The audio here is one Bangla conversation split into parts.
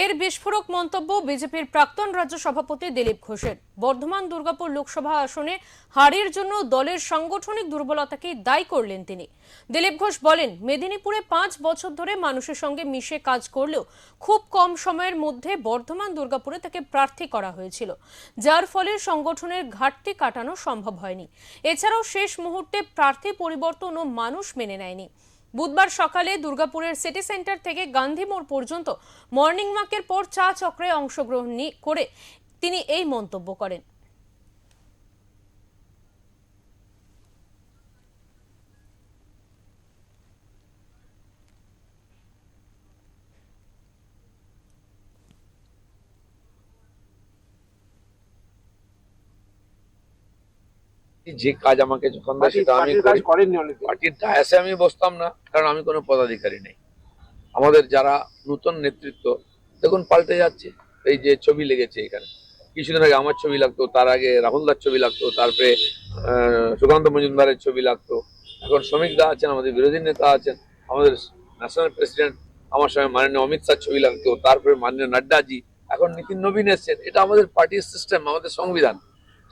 ফের বিস্ফোরক মন্তব্য বিজেপির প্রাক্তন রাজ্য সভাপতি দিলীপ ঘোষের। বর্ধমান দুর্গাপুর লোকসভা আসনে হারের জন্য দলের সাংগঠনিক দুর্বলতাকে দায়ী করলেন তিনি। দিলীপ ঘোষ বলেন, মেদিনীপুরে 5 বছর ধরে মানুষের সঙ্গে মিশে কাজ করলেও খুব কম সময়ের মধ্যে বর্ধমান দুর্গাপুরে তাকে প্রার্থী করা হয়েছিল, যার ফলে সংগঠনের ঘাটতি কাটানো সম্ভব হয়নি। এছাড়াও শেষ মুহূর্তে প্রার্থী পরিবর্তনও মানুষ মেনে নেয়নি। বুধবার সকালে দুর্গাপুরের সিটি সেন্টার থেকে গান্ধী মোড় পর্যন্ত মর্নিং ওয়াকের পর চা চক্রে অংশগ্রহণ করে তিনি এই মন্তব্য করেন। যে কাজ আমাকে যখন দেয় সেটা আমি করি। পার্টির ডায়াসে আমি বসতাম না, কারণ আমি কোনো পদাধিকারী নেই। আমাদের যারা নতুন নেতৃত্ব দেখুন পাল্টে যাচ্ছে। এই যে ছবি লেগেছে এখানে, কিছুদিন আগে আমার ছবি লাগতো, তার আগে রাহুল দার ছবি লাগতো, তারপরে সুকান্ত মজুমদারের ছবি লাগতো, এখন শ্রমিক দা আছেন, আমাদের বিরোধী নেতা আছেন, আমাদের ন্যাশনাল প্রেসিডেন্ট, আমার সঙ্গে মাননীয় অমিত শাহ ছবি লাগতো, তারপরে মাননীয় নাড্ডাজি, এখন নীতিন নবীন এসছেন। এটা আমাদের পার্টির সিস্টেম, আমাদের সংবিধান।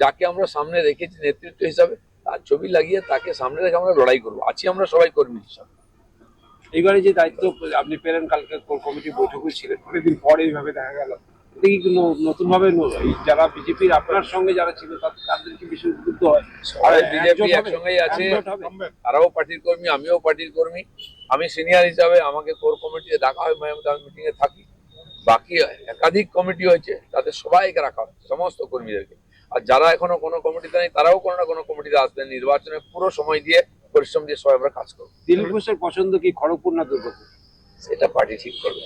যাকে আমরা সামনে রেখেছি নেতৃত্ব হিসাবে, তার ছবি লাগিয়ে তাকে সামনে রেখে আমরা লড়াই করবো। আছি আমরা সবাই কর্মী হিসাবে। এইবারে যে দায়িত্ব আপনি পেলেন, কালকে কোর কমিটি বৈঠকে ছিলেন, অনেকদিন পরে এইভাবে দেখা গেল, এটা কি নতুন ভাবে যারা বিজেপির আপনার সঙ্গে যারা ছিল তাদের কি বেশি উদ্বুদ্ধ হয়? আর বিজেপি একসঙ্গেই আছে, তারাও পার্টির কর্মী, আমিও পার্টির কর্মী। আমি সিনিয়র হিসাবে আমাকে কোর কমিটিতে ডাকা হয়, আমি মিটিং এ থাকি। বাকি একাধিক কমিটি হয়েছে, তাদের সবাইকে রাখা হয়, সমস্ত কর্মীদেরকে। আর যারা এখনো কোনো কমিটিতে নেই, তারাও কোনো না কোনো কমিটিতে আসবেন। নির্বাচনে পুরো সময় দিয়ে পরিশ্রম দিয়ে সবাই আমরা কাজ করবো। দিলীপ ঘোষের পছন্দ কি খড়গপুর না দুর্গাপুর? সেটা পার্টি ঠিক করবে।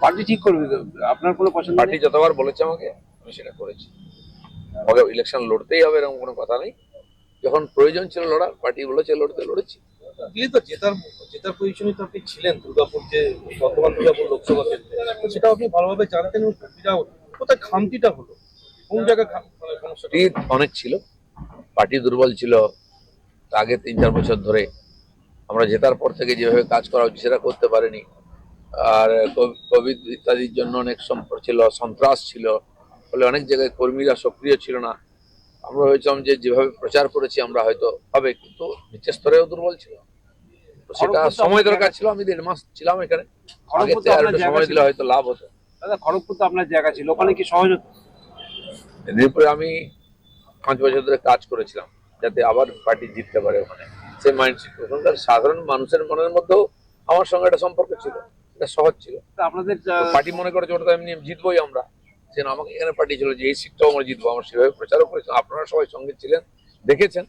পার্টি ঠিক করবে, আপনার কোনো পছন্দ? পার্টি যতবার বলেছে আমাকে, আমি সেটা করেছি। আমাকে ইলেকশন লড়তেই হবে এরকম কোনো কথা নেই। যখন প্রয়োজন ছিল লড়ার, পার্টি বলেছে লড়তে, লড়েছি। দিল্লি তো জেতার পজিশনে তো আপনি ছিলেন দুর্গাপুর, যে বর্তমান দুর্গাপুর লোকসভা কেন্দ্রে, সেটা আপনি ভালোভাবে জানতেন। কোথায় খামতিটা হলো, কোন জায়গায় সমস্যাটা? অনেক ছিল, পার্টি দুর্বল ছিল। আগে 3-4 বছর ধরে আমরা জেতার পর থেকে যেভাবে কাজ করা হচ্ছে সেটা করতে পারিনি। আর কোভিড ইত্যাদির জন্য অনেক সম্পর্ক ছিল, সন্ত্রাস ছিল, ফলে অনেক জায়গায় কর্মীরা সক্রিয় ছিল না। আমরা হয়েছিলাম যে যেভাবে প্রচার করেছি আমরা হয়তো হবে, কিন্তু নিচের স্তরেও দুর্বল ছিল। তো সেটা সময় দরকার ছিল। আমি 1.5 মাস ছিলাম এখানে, আগে থেকে আরেকটু সময় দিলে হয়তো লাভ হতো। দাদা, খড়গপুর তো আপনার জায়গা ছিল, ওখানে কি সহজ হতো? মেদিনীপুরে আমি 5 বছর ধরে কাজ করেছিলাম, যাতে আবার পার্টি জিততে পারে। ওখানে সেই মাইন্ডসেট, ওখানকার সাধারণ মানুষের মনের মধ্যেও আমার সঙ্গে একটা সম্পর্ক ছিল, এটা সহজ ছিল। আপনাদের পার্টি মনে করেছে ওটা তো এমনি জিতবোই আমরা, সেন আমাকে এখানে পার্টি ছিল যে এই সিটটাও আমরা জিতবো। আমরা সেভাবে প্রচারও করেছিলাম, আপনারা সবাই সঙ্গে ছিলেন, দেখেছেন।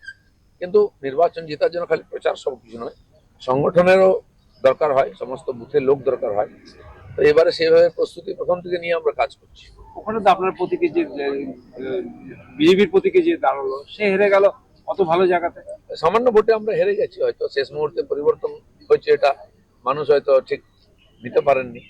কিন্তু নির্বাচন জেতার জন্য খালি প্রচার সব কিছু নয়, সংগঠনেরও দরকার হয়, সমস্ত বুথের লোক দরকার হয়। তো এবারে সেইভাবে প্রস্তুতি প্রথম থেকে নিয়ে আমরা কাজ করছি। ওখানে তো আপনার প্রতীকে যে বিজেপির প্রতীকে যে দাঁড়ালো, সে হেরে গেল অত ভালো জায়গাতে। সামান্য ভোটে আমরা হেরে গেছি, হয়তো শেষ মুহূর্তে পরিবর্তন হয়েছে, এটা মানুষ হয়তো ঠিক নিতে পারেননি।